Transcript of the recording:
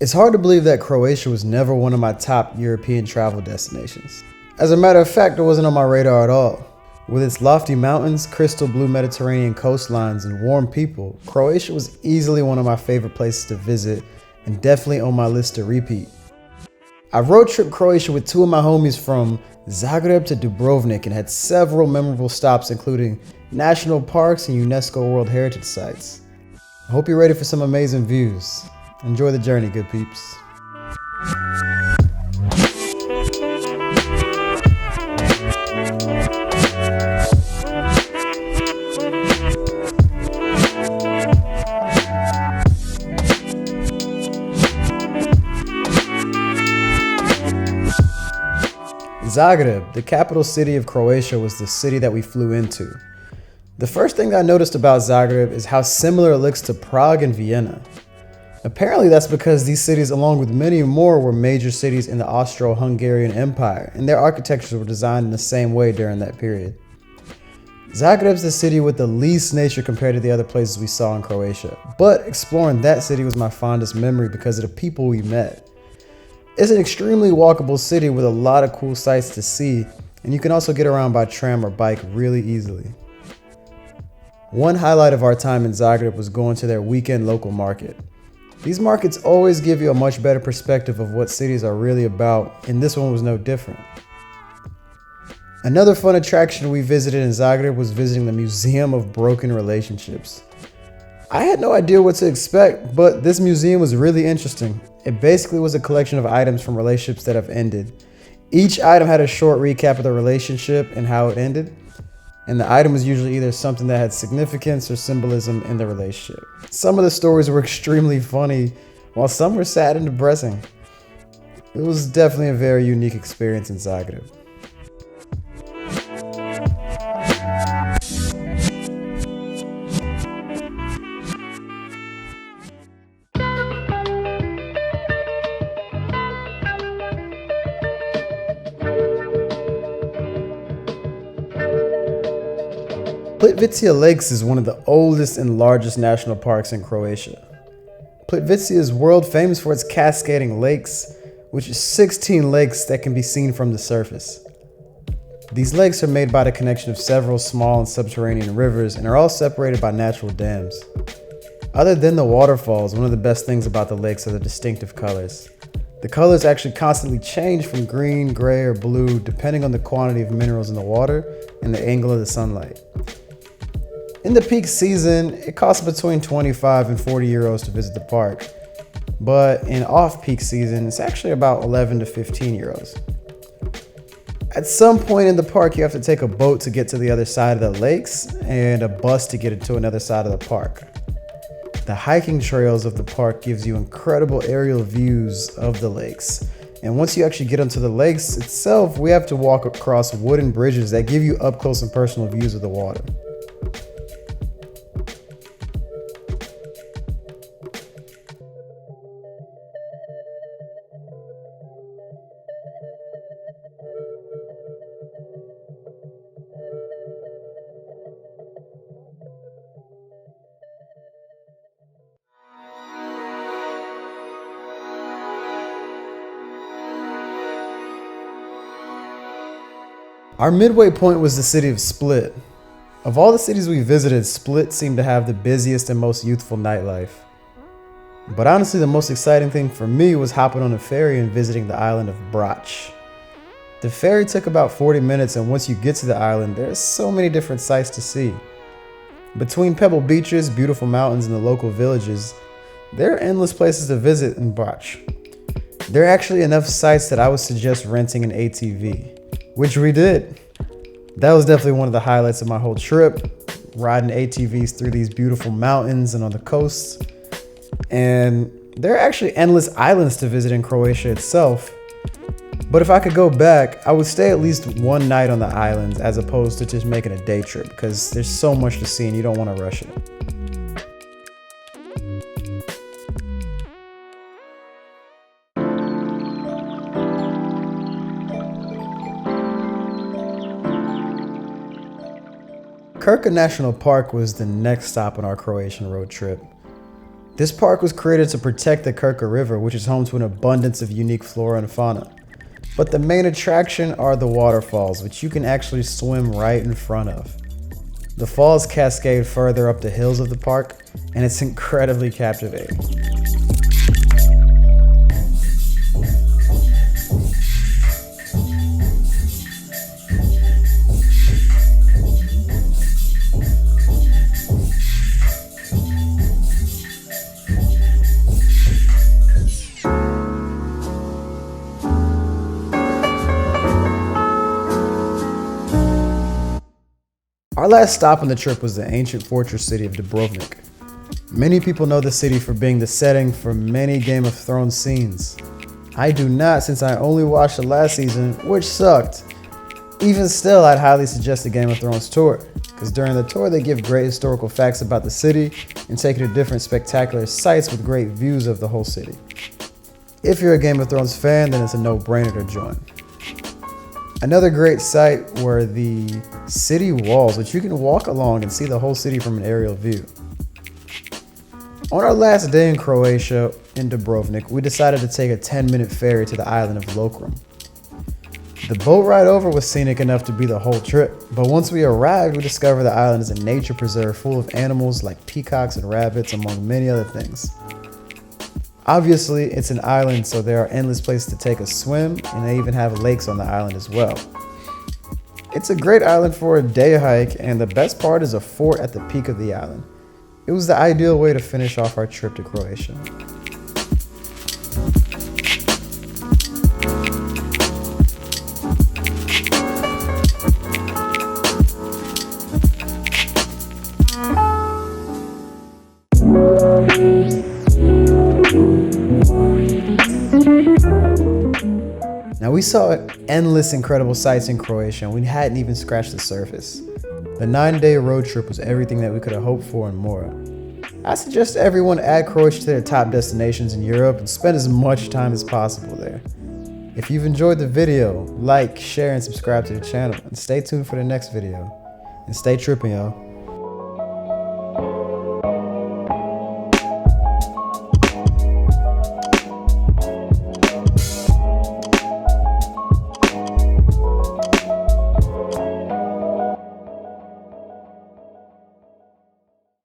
It's hard to believe that Croatia was never one of my top European travel destinations. As a matter of fact, it wasn't on my radar at all. With its lofty mountains, crystal blue Mediterranean coastlines, and warm people, Croatia was easily one of my favorite places to visit and definitely on my list to repeat. I road tripped Croatia with two of my homies from Zagreb to Dubrovnik and had several memorable stops including national parks and UNESCO World Heritage Sites. I hope you're ready for some amazing views. Enjoy the journey, good peeps. Zagreb, the capital city of Croatia, was the city that we flew into. The first thing I noticed about Zagreb is how similar it looks to Prague and Vienna. Apparently that's because these cities, along with many more, were major cities in the Austro-Hungarian Empire, and their architectures were designed in the same way during that period. Zagreb's the city with the least nature compared to the other places we saw in Croatia, but exploring that city was my fondest memory because of the people we met. It's an extremely walkable city with a lot of cool sights to see, and you can also get around by tram or bike really easily. One highlight of our time in Zagreb was going to their weekend local market. These markets always give you a much better perspective of what cities are really about, and this one was no different. Another fun attraction we visited in Zagreb was visiting the Museum of Broken Relationships. I had no idea what to expect, but this museum was really interesting. It basically was a collection of items from relationships that have ended. Each item had a short recap of the relationship and how it ended, and the item was usually either something that had significance or symbolism in the relationship. Some of the stories were extremely funny, while some were sad and depressing. It was definitely a very unique experience in Zagreb. Plitvice Lakes is one of the oldest and largest national parks in Croatia. Plitvice is world famous for its cascading lakes, which is 16 lakes that can be seen from the surface. These lakes are made by the connection of several small and subterranean rivers and are all separated by natural dams. Other than the waterfalls, one of the best things about the lakes are the distinctive colors. The colors actually constantly change from green, gray, or blue depending on the quantity of minerals in the water and the angle of the sunlight. In the peak season, it costs between 25 and 40 euros to visit the park, but in off-peak season, it's actually about 11 to 15 euros. At some point in the park, you have to take a boat to get to the other side of the lakes and a bus to get to another side of the park. The hiking trails of the park gives you incredible aerial views of the lakes. And once you actually get onto the lakes itself, we have to walk across wooden bridges that give you up close and personal views of the water. Our midway point was the city of Split. Of all the cities we visited, Split seemed to have the busiest and most youthful nightlife. But honestly, the most exciting thing for me was hopping on a ferry and visiting the island of Brac. The ferry took about 40 minutes, and once you get to the island, there's so many different sights to see. Between pebble beaches, beautiful mountains, and the local villages, there are endless places to visit in Brac. There are actually enough sites that I would suggest renting an ATV. Which we did. That was definitely one of the highlights of my whole trip, riding ATVs through these beautiful mountains and on the coasts. And there are actually endless islands to visit in Croatia itself. But if I could go back, I would stay at least one night on the islands as opposed to just making a day trip because there's so much to see and you don't want to rush it. Krka National Park was the next stop on our Croatian road trip. This park was created to protect the Krka River, which is home to an abundance of unique flora and fauna. But the main attraction are the waterfalls, which you can actually swim right in front of. The falls cascade further up the hills of the park, and it's incredibly captivating. Our last stop on the trip was the ancient fortress city of Dubrovnik. Many people know the city for being the setting for many Game of Thrones scenes. I do not, since I only watched the last season, which sucked. Even still, I'd highly suggest the Game of Thrones tour, because during the tour they give great historical facts about the city and take you to different spectacular sites with great views of the whole city. If you're a Game of Thrones fan, then it's a no-brainer to join. Another great site were the city walls, which you can walk along and see the whole city from an aerial view. On our last day in Croatia, in Dubrovnik, we decided to take a 10-minute ferry to the island of Lokrum. The boat ride over was scenic enough to be the whole trip, but once we arrived, we discovered the island is a nature preserve full of animals like peacocks and rabbits, among many other things. Obviously, it's an island, so there are endless places to take a swim, and they even have lakes on the island as well. It's a great island for a day hike, and the best part is a fort at the peak of the island. It was the ideal way to finish off our trip to Croatia. Now, we saw endless incredible sights in Croatia, and we hadn't even scratched the surface. The 9-day road trip was everything that we could have hoped for and more. I suggest everyone add Croatia to their top destinations in Europe and spend as much time as possible there. If you've enjoyed the video, like, share, and subscribe to the channel, and stay tuned for the next video. And stay tripping, y'all.